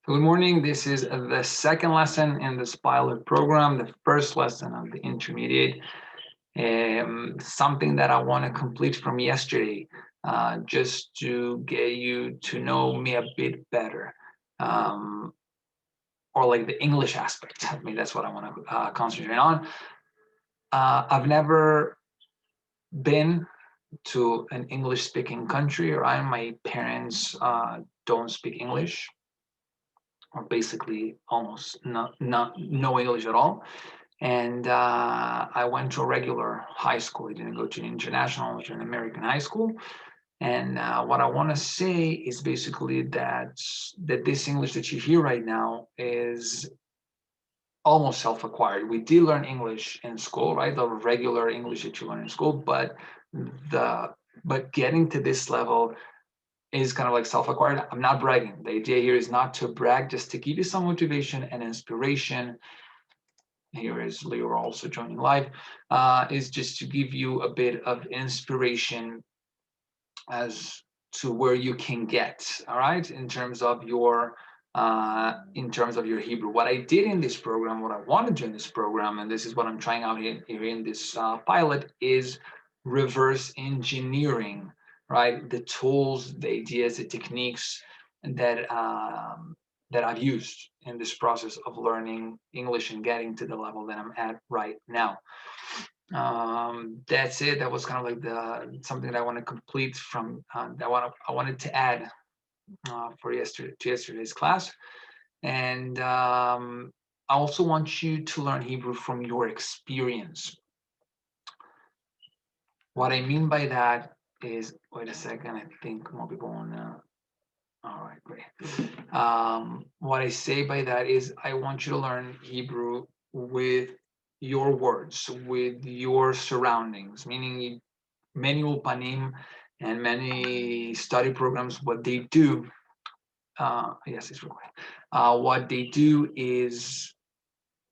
Good morning. This is the second lesson in this pilot program, the first lesson of the intermediate. Something that I want to complete from yesterday, just to get you to know me a bit better, um, or like the English aspect. I mean, that's what I want to concentrate on. I've never been to an English-speaking country, or my parents don't speak English, or basically almost not no English at all. And I went to a regular high school. I didn't go to an international, I went to an American high school. And what I want to say is basically that this English that you hear right now is almost self-acquired. We did learn English in school, right? The regular English that you learn in school, the but getting to this level is kind of like self-acquired. I'm not bragging. The idea here is not to brag, just to give you some motivation and inspiration. Here is Leo also joining live. Is just to give you a bit of inspiration as to where you can get. All right, in terms of your Hebrew. What I did in this program, what I want to do in this program, and this is what I'm trying out here in this pilot, is reverse engineering, right? The tools, the ideas, the techniques that that I've used in this process of learning English and getting to the level that I'm at right now. That's it. That was kind of like the something that I want to complete from I wanted to add for yesterday's class. And I also want you to learn Hebrew from your experience. What I mean by that is, wait a second, I think more people want to. All right, great. What I say by that is, I want you to learn Hebrew with your words, with your surroundings, meaning many Ulpanim and many study programs, what they do, yes, it's recording. What they do is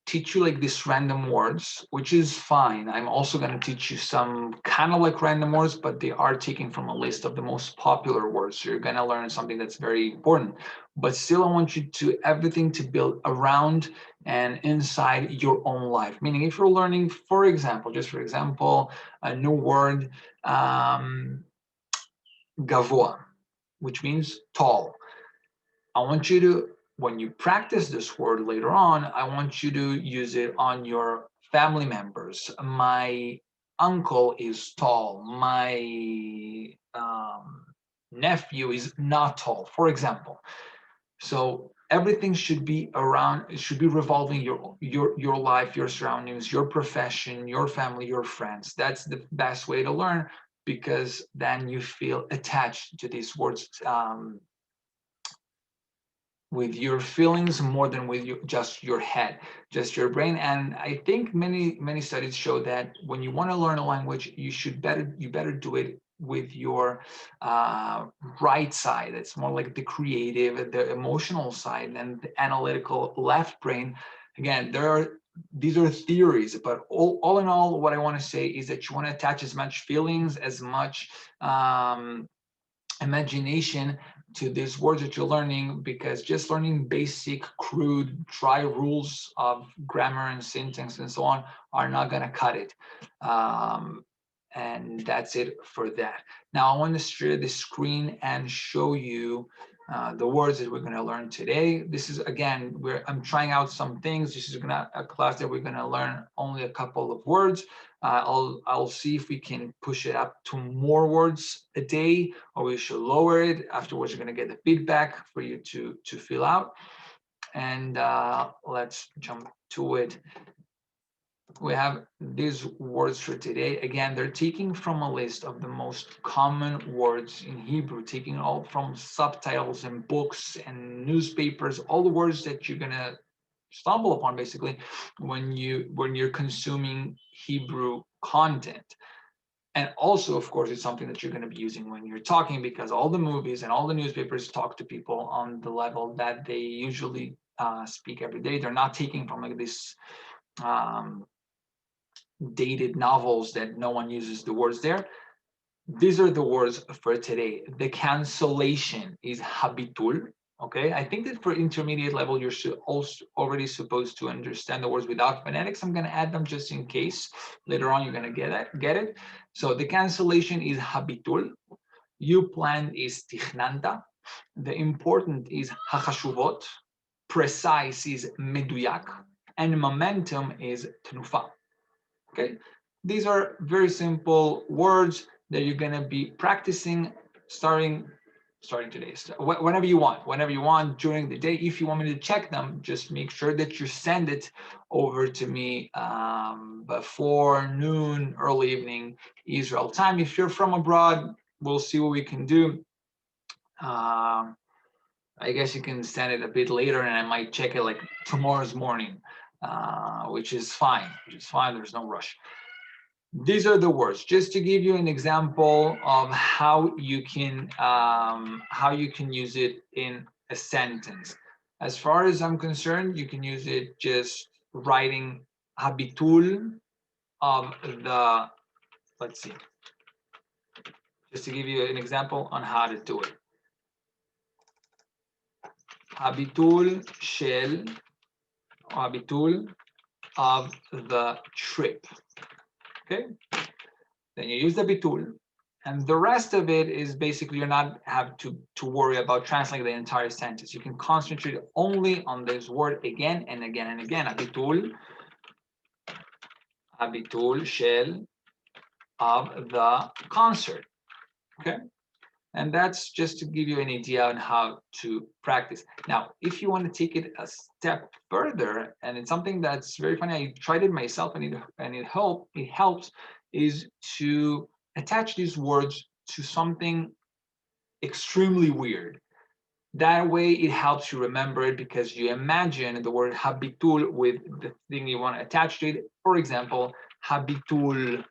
teach you like these random words, which is fine. I'm also going to teach you some kind of like random words, but they are taken from a list of the most popular words. So you're going to learn something that's very important. But still, I want you to everything to build around and inside your own life. Meaning, if you're learning, for example, just for example, a new word, gavoa, which means tall. I want you to, when you practice this word later on, I want you to use it on your family members. My uncle is tall. My nephew is not tall, for example. So everything should be around, it should be revolving your life, your surroundings, your profession, your family, your friends. That's the best way to learn, because then you feel attached to these words, with your feelings more than with just your head, just your brain. And I think many studies show that when you want to learn a language, you better do it with your right side. It's more like the creative, the emotional side, and the analytical left brain. Again, these are theories, but all in all, what I want to say is that you want to attach as much feelings, as much imagination to these words that you're learning, because just learning basic, crude, dry rules of grammar and syntax and so on are not going to cut it. And that's it for that. Now, I want to share the screen and show you the words that we're going to learn today. This is, again, I'm trying out some things. This is a class that we're going to learn only a couple of words. I'll see if we can push it up to more words a day, or we should lower it. Afterwards, you're going to get the feedback for you to fill out. And let's jump to it. We have these words for today. Again, they're taking from a list of the most common words in Hebrew, taking all from subtitles and books and newspapers, all the words that you're going to stumble upon basically when you're consuming Hebrew content. And also, of course, it's something that you're going to be using when you're talking, because all the movies and all the newspapers talk to people on the level that they usually speak every day. They're not taking from like this um, dated novels that no one uses the words there. These are the words for today. The cancellation is habitul. Okay, I think that for intermediate level, you're also already supposed to understand the words without phonetics. I'm going to add them just in case later on you're going to get it. So the cancellation is habitul. You planned is tichnanta. The important is hachashuvot. Precise is meduyak. And momentum is tnufa. Okay, these are very simple words that you're going to be practicing starting today. So whenever you want during the day. If you want me to check them, just make sure that you send it over to me before noon, early evening Israel time. If you're from abroad, we'll see what we can do. I guess you can send it a bit later, and I might check it like tomorrow's morning, which is fine. There's no rush. These are the words, just to give you an example of how you can use it in a sentence. As far as I'm concerned, you can use it just writing habitul of the, let's see, just to give you an example on how to do it. Habitul shel, habitul of the trip. Okay, then you use the bitul, and the rest of it is basically you're not have to worry about translating the entire sentence. You can concentrate only on this word again and again and again. Habitul shel of the concert. Okay, and that's just to give you an idea on how to practice. Now, if you want to take it a step further, and it's something that's very funny, I tried it myself, and it helps, is to attach these words to something extremely weird. That way, it helps you remember it because you imagine the word habitul with the thing you want to attach to it. For example, habitul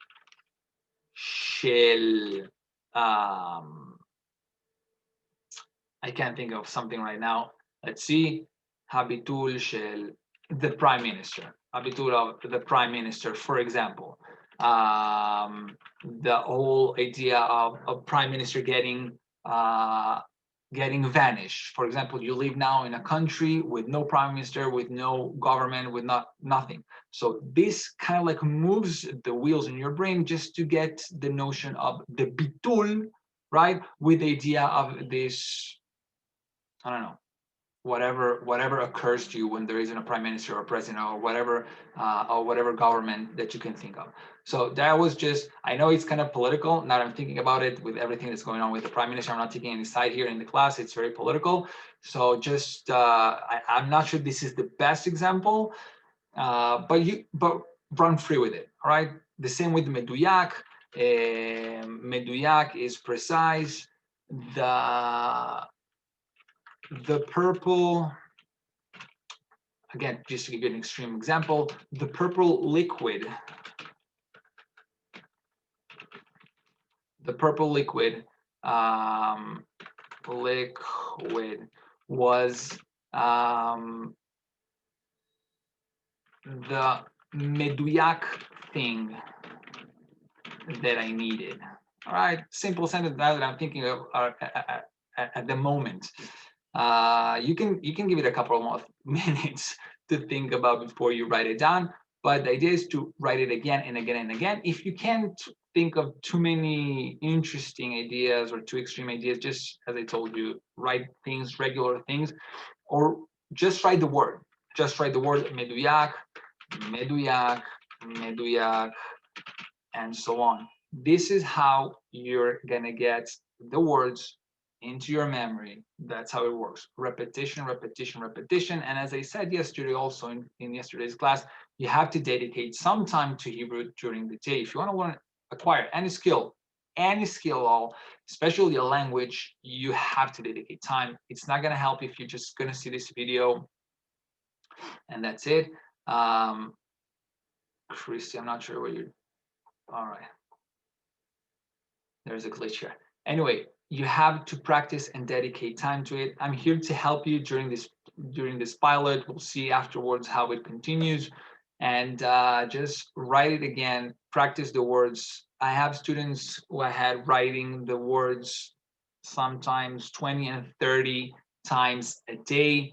shel. I can't think of something right now. Let's see. Habitul shel, the prime minister. Habitul of the prime minister, for example. The whole idea of prime minister getting vanished. For example, you live now in a country with no prime minister, with no government, with nothing. So this kind of like moves the wheels in your brain just to get the notion of the bitul, right? With the idea of this, I don't know, whatever occurs to you when there isn't a prime minister or president or whatever government that you can think of. So that was just, I know it's kind of political. Now I'm thinking about it with everything that's going on with the prime minister. I'm not taking any side here in the class. It's very political. So just I'm not sure this is the best example, but run free with it. All right. The same with meduyak. Meduyak is precise. The purple, again, just to give you an extreme example, the purple liquid was the meduyak thing that I needed. All right, simple sentence that I'm thinking of at the moment. You can give it a couple of minutes to think about before you write it down. But the idea is to write it again and again and again. If you can't think of too many interesting ideas or too extreme ideas, just as I told you, write things, regular things, or just write the word. Just write the word meduyak, meduyak, meduyak, and so on. This is how you're gonna get the words into your memory. That's how it works. Repetition, repetition, repetition. And as I said yesterday, also in yesterday's class, you have to dedicate some time to Hebrew during the day. If you want to learn, acquire any skill all, especially a language, you have to dedicate time. It's not going to help if you're just going to see this video and that's it. Christy, I'm not sure what you're, all right. There's a glitch here. Anyway, you have to practice and dedicate time to it. I'm here to help you during this pilot. We'll see afterwards how it continues, and just write it again. Practice the words. I have students who I had writing the words sometimes 20 and 30 times a day,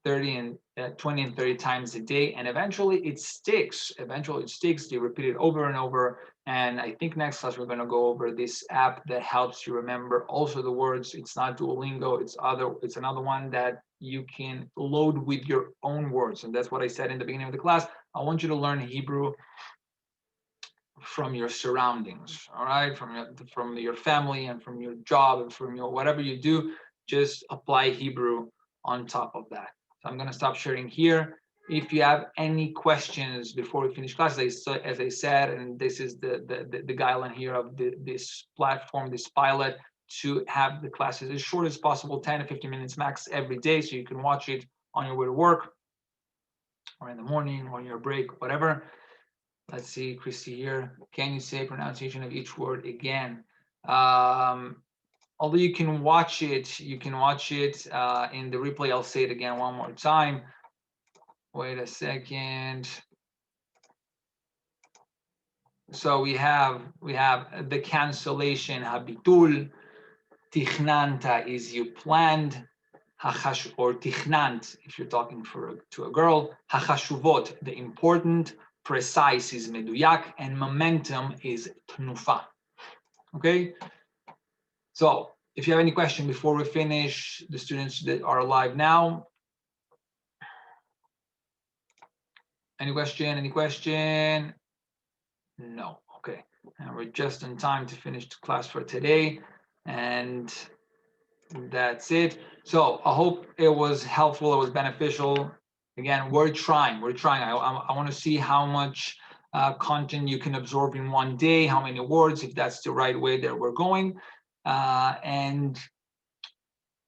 30 and 20 and 30 times a day, and eventually it sticks. Eventually it sticks. You repeat it over and over. And I think next class we're going to go over this app that helps you remember also the words. It's not Duolingo, it's another one that you can load with your own words. And that's what I said in the beginning of the class. I want you to learn Hebrew from your surroundings, all right, from your family and from your job and from your whatever you do. Just apply Hebrew on top of that. So I'm going to stop sharing here. If you have any questions before we finish class, as I said, and this is the guideline here of this platform, this pilot, to have the classes as short as possible, 10 to 15 minutes max every day, so you can watch it on your way to work or in the morning or on your break, whatever. Let's see, Christy here. Can you say pronunciation of each word again? Although you can watch it in the replay. I'll say it again one more time. Wait a second. So we have the cancellation, habitul. Tichnanta is you planned. Or tichnant if you're talking to a girl. Hachashuvot, the important. Precise is meduyak, and momentum is tnufa. Okay, so if you have any question before we finish, the students that are live now, any question? No. Okay, and we're just in time to finish the class for today, and that's it. So I hope it was helpful, it was beneficial. Again, we're trying. I want to see how much content you can absorb in one day, how many words, if that's the right way that we're going. And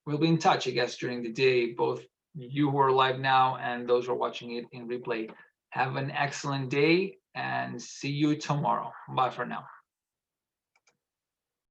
we'll be in touch, I guess, during the day, both you who are live now and those who are watching it in replay. Have an excellent day and see you tomorrow. Bye for now.